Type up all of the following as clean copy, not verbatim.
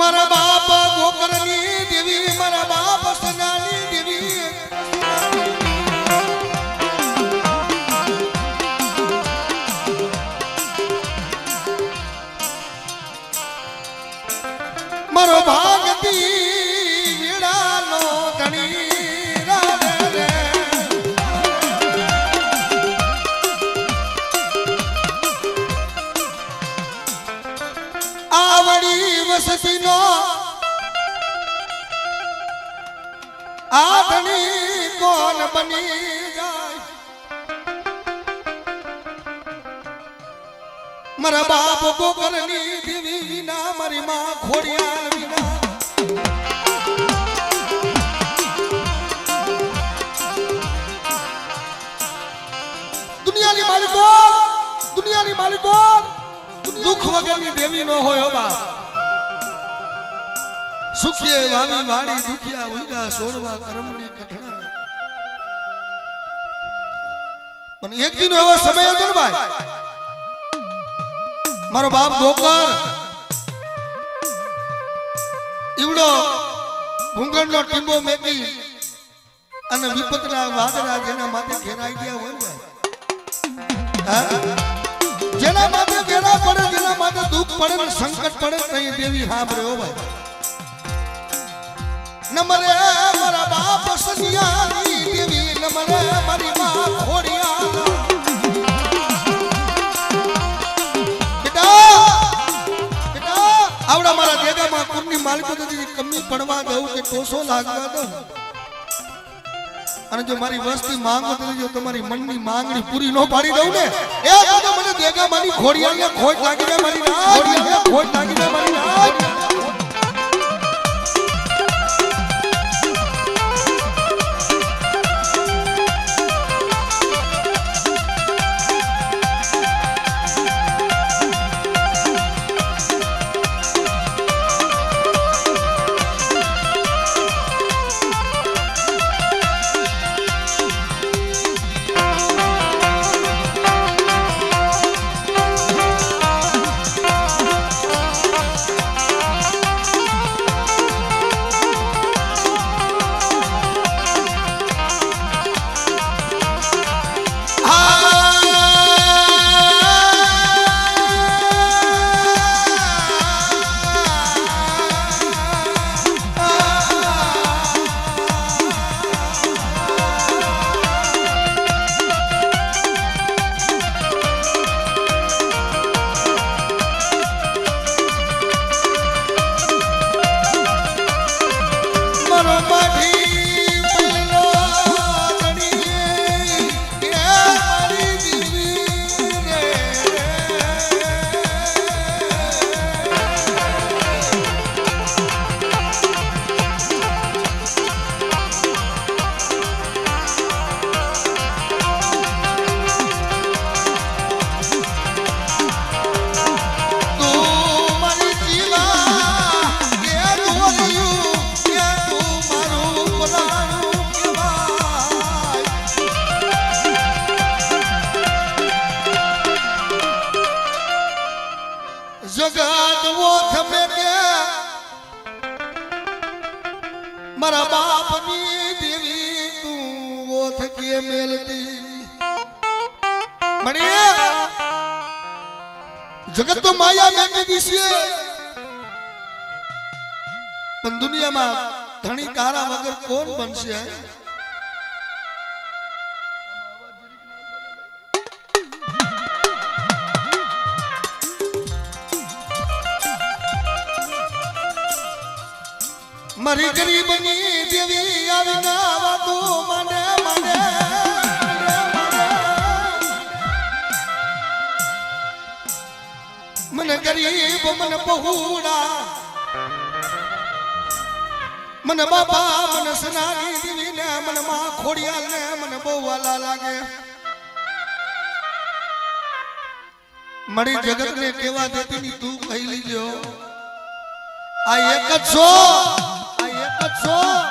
મારા બાપ ગોકરની દેવી મારા બાપ સનાની દેવી મારો ભાગતી વીડાનો ધણી રાધે આવડી વસતીનો આ ધણી કોણ બની જાય મારા બાપ ગોકરની દેવી વિના મારી માં ખોડિયાલ વિના દુનિયાની માલિકો દુઃખ વગરની દેવી નો હોય બાપ સુખીએ વાવી વાડી દુખિયા ઉઈડા સોરવા કરમણી કઠણા પણ એક દિન એવો સમય હતો ને ભાઈ મારો બાપ ગોકર ઈવડો ભૂંગળનો ટીંબો મેકી અને વિપતના વાદળા જેના માથે ઘેરાઈ ગયા હોય ને જેના માથે ઘેરા પડે જેના માથે દુઃખ પડે ને સંકટ પડે તઈ દેવી સાંભળ્યો ભાઈ નમરે મારા બાપ સનિયાની દેવી નમરે મારી માં ખોડિયા આવડા મારા દેગામાં કુરની માલિકોથી કમી પડવા દઉં કે ટોસો લાગવા દઉં અને જો મારી વસ્તી માંગો તો જો તમારી મનની માંગણી પૂરી ન પાડી દઉં ને એ તો મને દેગામાંની ખોડિયાને ખોટ લાગી જાય મારી ખોડિયાને ખોટ લાગી જાય મારી જગત વો થમે કે મારા બાપની દેવી તું વો થકી મેલતી મણી જગત તો માયા મેકી દીશે પણ દુનિયામાં ધણી તારા વગર કોણ બનશે મારી ગરીબની દેવી આવી ના વાતો મને મને મને ગરીબ મને બહુડા મને બાપા મને સનાની દેવી ને મને માં ખોડિયાલ ને મને બહુ વાલા લાગે મારી જગત ને કેવા દેતી ની તું કહી લીજો આ એક જ છો So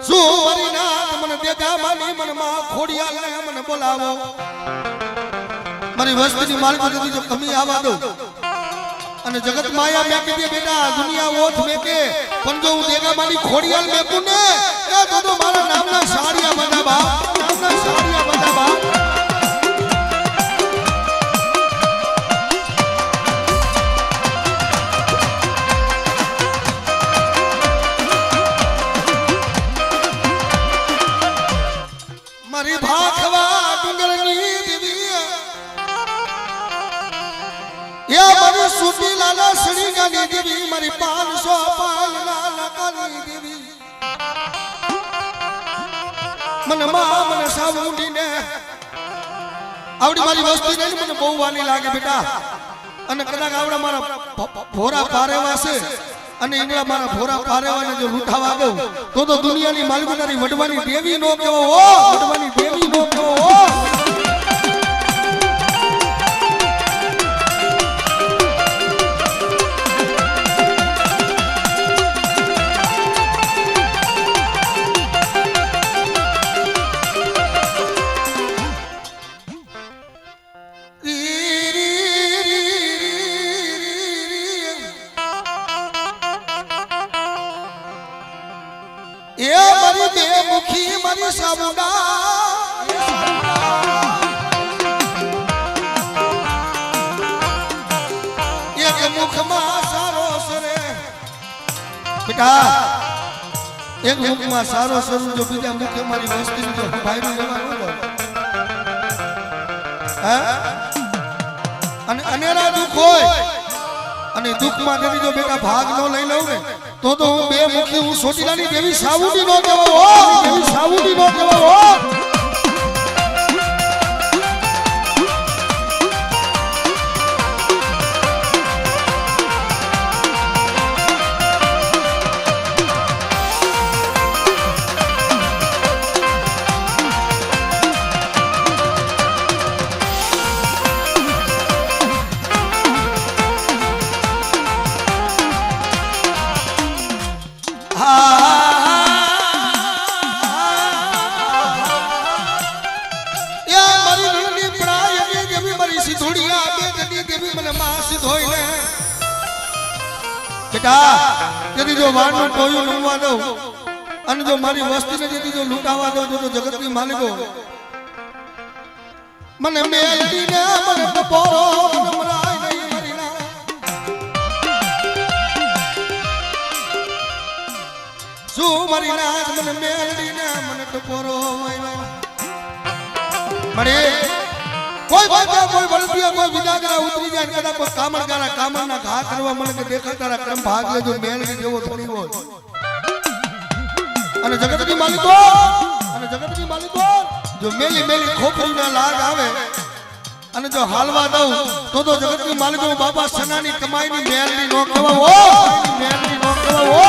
શું મારી નાથ મને દેગા માની મને માં ખોડિયાલને મને બોલાવો મારી વસ્તીની માલિકો દીધી જો કમી આવવા દો અને જગત માયા મેં કીધી બેટા દુનિયા ઓઠ મેકે પણ જો હું દેગા માની ખોડિયાલ મેકું ને એ તો મારા નામના સાડિયા બધા બા નામના સાડિયા બધા બા મારી ભાખવા ડુંગરની દેવી એ મારી સુતી લાલા સડી ગાની દેવી મારી 500 પાલ લાલા કાલી દેવી મને માં મને સાવુંડી ને આવડી મારી વસ્તી નહીં મને બહુ વાલી લાગે બેટા અને કદાચ આવડા મારા ભોરા પારેવા છે અને ઈંગલા મારા ભોરા પારેવાને જો લૂંટાવા ગયો તો દુનિયાની માલગુનારી વડવાની દેવી નો કેવો હો વડવાની દેવી નો કેવો હો એ મારી બે મુખી મારી સાબુડા એક મુખમાં સારો સરે બેટા એક મુખમાં સારો સરું જો બીજા મુખે મારી વસ્તી જો ભાઈનું લેવાનું હોય હા અને અનેરા દુખ હોય અને દુખમાં દેવી જો બેટા ભાગ નો લઈ લઉં ને તો હું બે મુખી હું સોટીલાની દેવી સાવુડી નો કહેવો હો દેવી સાવુડી નો કહેવો હો यदि जो वाणनु कोયું નમવા દઉં અને જો મારી વસ્તીને यदि જો લૂંટાવા દઉં તો જગતની માલિકો મને મેલડીને મને ટપોરો મને મરાય નહીં મારી ના શું મારી નાથ મને મેલડીને મને ટપોરો મળે કોઈ બાજા કોઈ બળદિયા કોઈ વિદાગરા ઉતરી જાય કદા કોઈ કામણગારા કામણના ઘા કરવા મળે કે દેખાતારા ક્રમ ભાગ લે જો મેલડી જેવો થોડી હોય અને જગતની માલિકો જો મેલી મેલી ખોપરીના લાગ આવે અને જો હાલવા દઉં તો જગતની માલિકો બાબા સનાની કમાઈની મેલડી નો કહેવા હો મેલડી નો કહેવા હો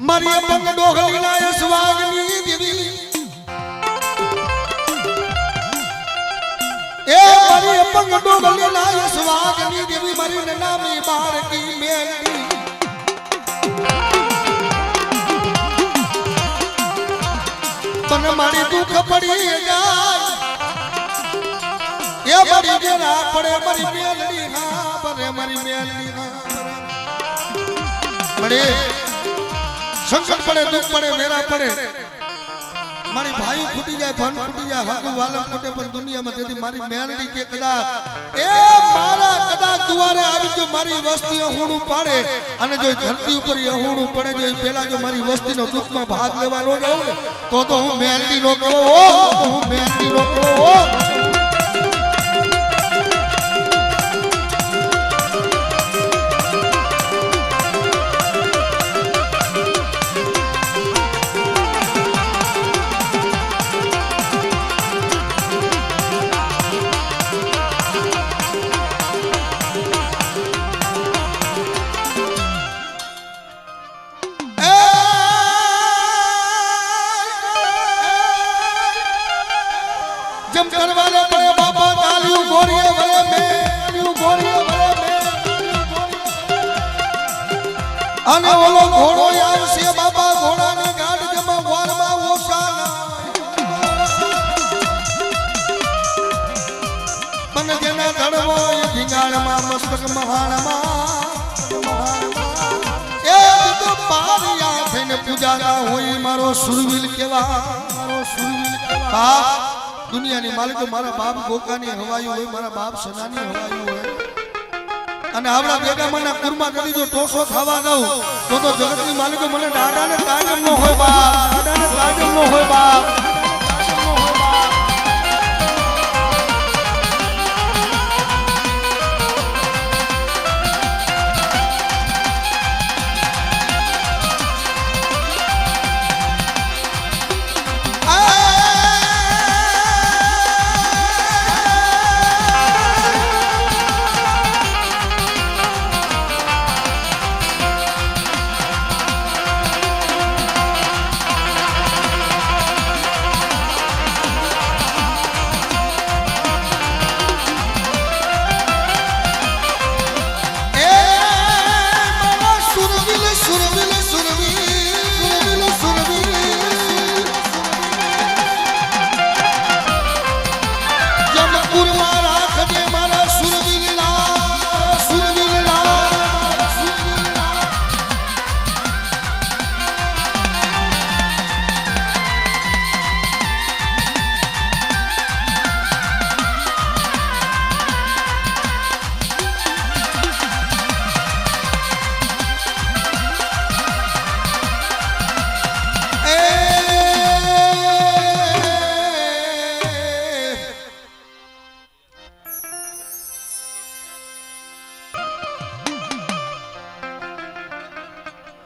મારી પંગ ડોગલી ના સ્વાગની દેવી એ મારી પંગ ડોગલી ના સ્વાગની દેવી મારી નામી બાળકી મેલડી પણ મારી દુઃખ પડી જાય એ મારી જેના પડે મારી મેલડી હા પડે મારી મેલડી હા પડે संकट पड़े दुख पड़े मेरा पड़े मारी भाई फूटी जाए भन फूटी जाए हक वाला फूटे पर दुनिया में यदि मारी मेलडी के कदा ए मारा कदा दुआरे આવી જો મારી વસ્તી અહુણું પાડે અને જો ધરતી ઉપર અહુણું પડે જો પેલા જો મારી વસ્તીનો દુખમાં ભાગ લેવાનો રહું ને તો હું મેલડી નો કહો હું મેલડી નો કહો અને ઓલો ઘોડો આવશે બાબા ઘોડાની ગાઢ જેમાં વારમાં ઓછા પણ જેના ધડવો એ ધીંગાણમાં મસ્તક મહાણમાં એ તો પારિયા થઈને પૂજાના હોય મારો સુરવીર કેવા બાપ દુનિયાની માલિક મારા બાપ ગોકાની હવાયું હોય મારા બાપ સનાની હવાયું હોય અને આવડા બેગામાના કુરમા કરી જો ટોસો ખાવા દઉં તો જગતની માલિકો મને દાદાને તાજમ નો હોય બાપ દાદાને તાજમ નો હોય બાપ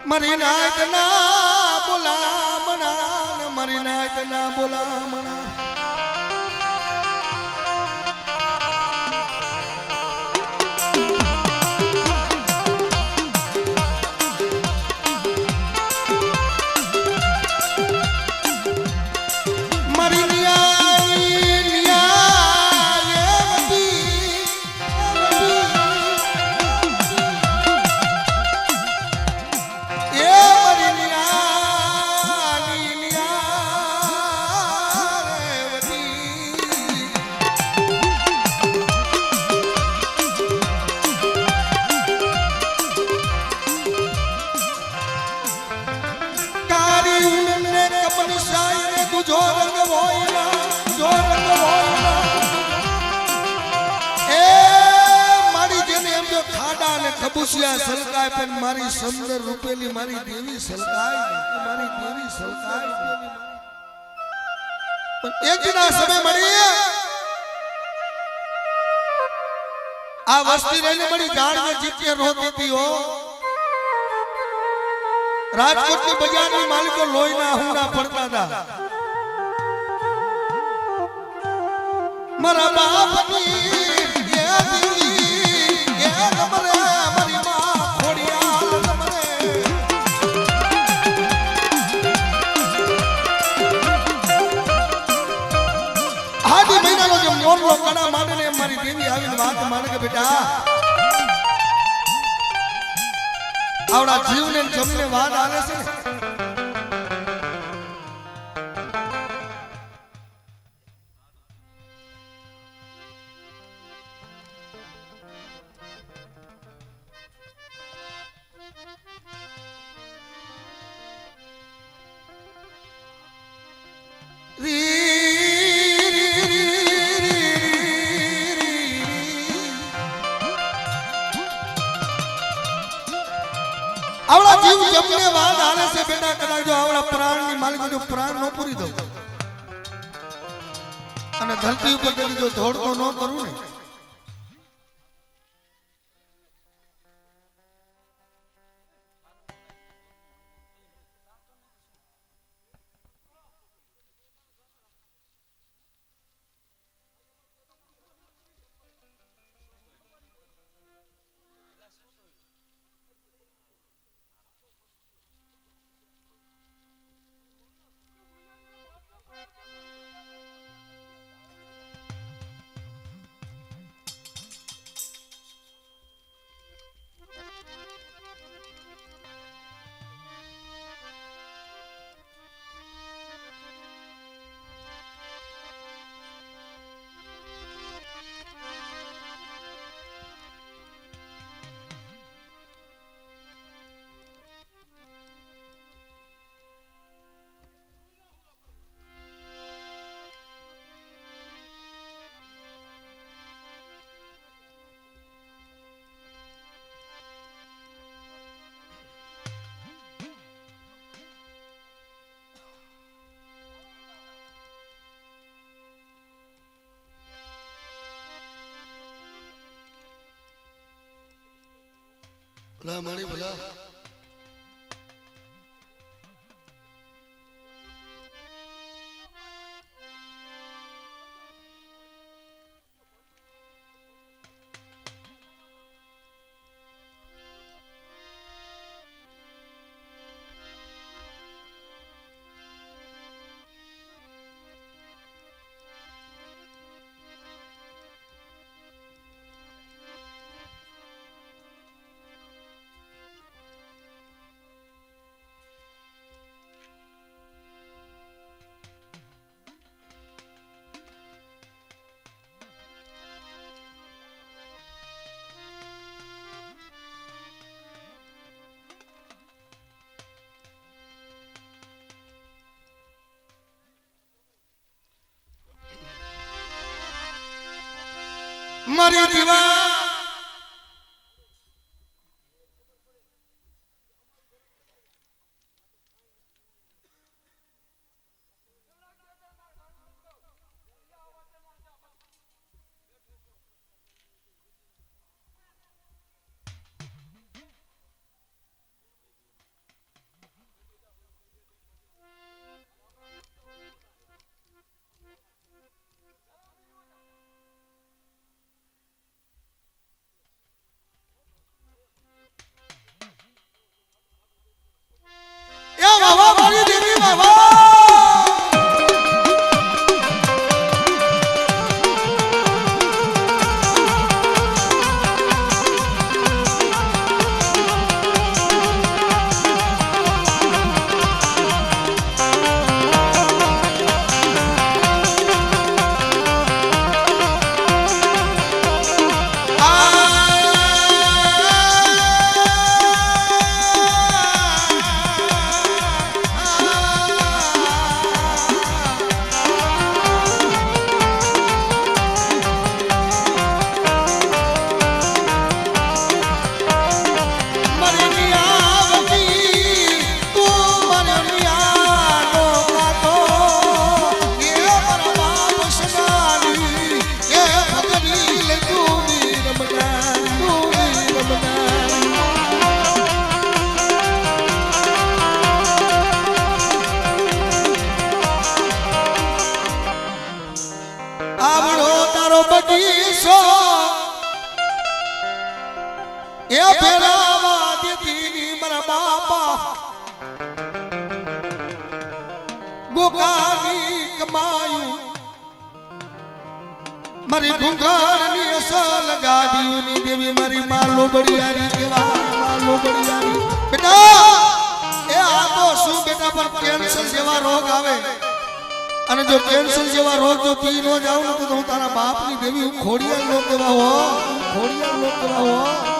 મરી નાયત ના બોલામણા મરી નાયત ના બોલામણા ખબુસિયા સલકાય પણ મારી સુંદર રૂપેલી મારી દેવી સલકાય મારી દેવી સલકાય પણ એક દિન આ સમય મળી આ વસ્તી રહીને મળી જાણને જીતે રોતી હતી હો રાજકોટની બજારની માલિકો લોહીના હુંડા પડતા હતા મારા બાપની કડા માંડને મારી દેવી આવીને વાત માને કે બેટા આવડા જીવને જમને વાત આવે છે આવડા જીવ જમને વાત આલે છે બેટા કદાચ જો આવડા પ્રાણની માલિક જો પ્રાણ નો પૂરી દઉં અને ધરતી ઉપર કદી જો ધોડતો ન કરું ને ભલા મારી ભલા મારી દીવા બાબા મારી દેવી બાબા બગીચો એ ફેરાવા દીધી મારા બાપા ગોગાની કમાયું મારી ઘુંઘારની અસલ ગાદીઓની દેવી મારી માલો બડિયારી કેવા માલો બડિયારી બેટા એ આ તો શું બેટા પર કેન્સર જેવા રોગ આવે અને જો કેન્સર જેવા રોગ જો પી ન જાવ ને તો હું તારા બાપની દેવી હું ખોડિયાર લોક કેવા હો ખોડિયાર લોક કેવા હો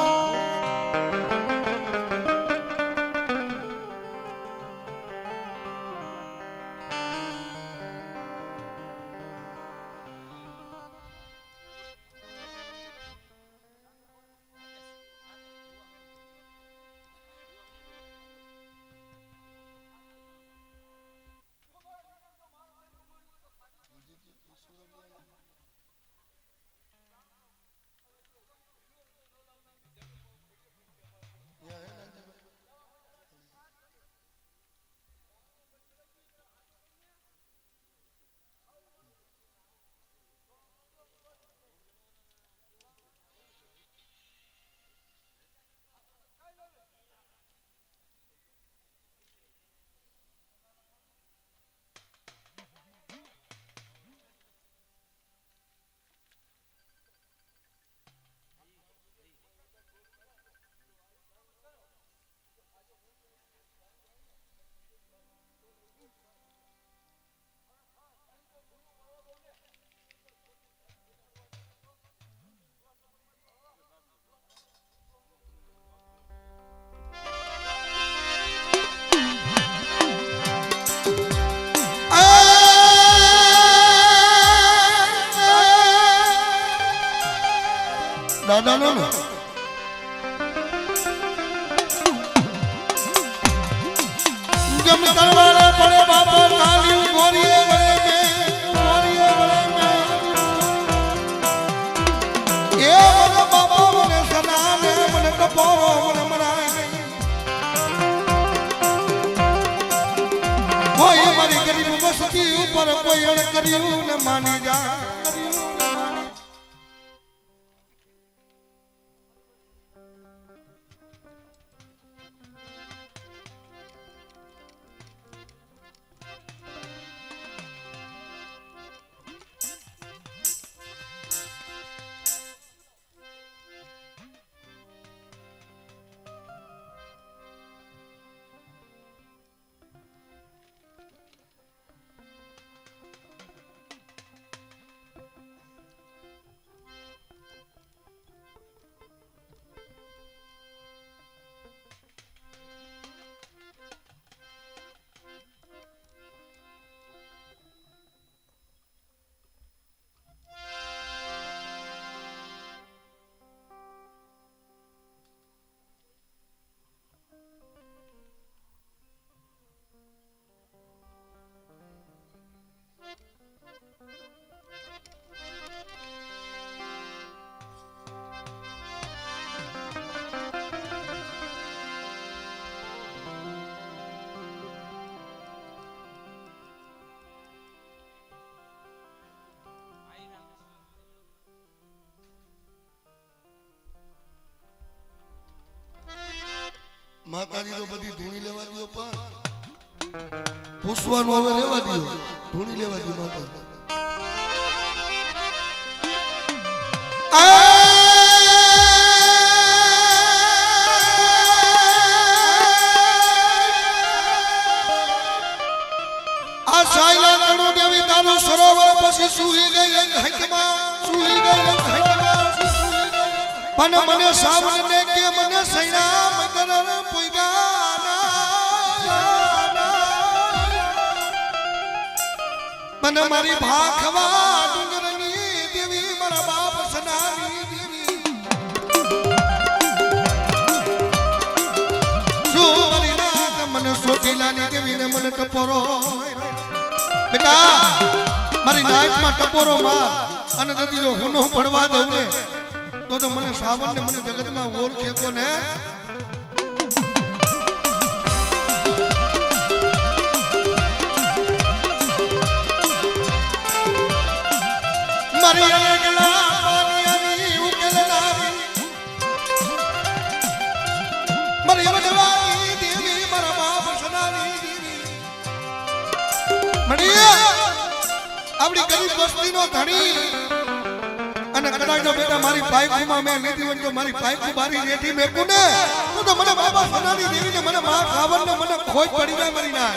દાદા નો જમ તલવારે પડે બાપો કાલી ગોરીએ વળે મે એ મને બાપો મને સનાને મને કપોરો મને મરાય ઉપર કોઈ અણ કર્યું ને માની જા માતાજી તો બધી ધૂણી લેવા દો પણ પૂછવાનું હવે લેવા દો ધૂણી લેવા દો માતાજી આ સાયલા કણો દેવી તારો સરોવર પછી સુઈ ગઈ હકમાં સુઈ ગઈ હકમાં પણ મને સાવને કે મને સૈના મગર મને મારી ભાખવા ડુંગરની દેવી મારા બાપ સનાની દેવી શું મારી નાક મને સોટીલાની દેવી ને મને ટપોરો બેટા મારી નાકમાં ટપોરો માર અને નદી જો હુનો પડવા દઉં ને તો મને સાવન ને મને જગતમાં ઓળખે કોને મારી આગલા પાણીની ઉકેલનારી મારી વડવાની દેવી મારા બાપ સનાની દેવી મણી આપણી ગરીબ વસ્તીનો ધણી અને કદાચ જો બેટા મારી પાઈકુમાં મેં લીધી હોય તો મારી પાઈકુ બારી રેઠી મેકું ને તો મને બાબા સનાની દેવી ને મને માં ખાવન ને મને ખોજ પડી જાય મારી ના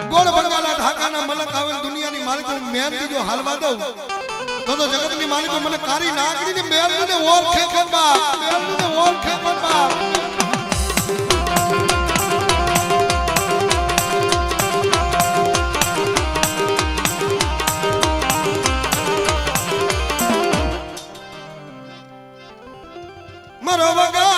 ગોળ બંગાલા ઢાકાના મલક આવે દુનિયાની માલિકો મેરથી જો હાલવા દઉં તો જગતની માલિકો મને કારી નાગરીને મેરને ઓળખે કોણ બાપ મેરને ઓળખે કોણ બાપ મારો વગા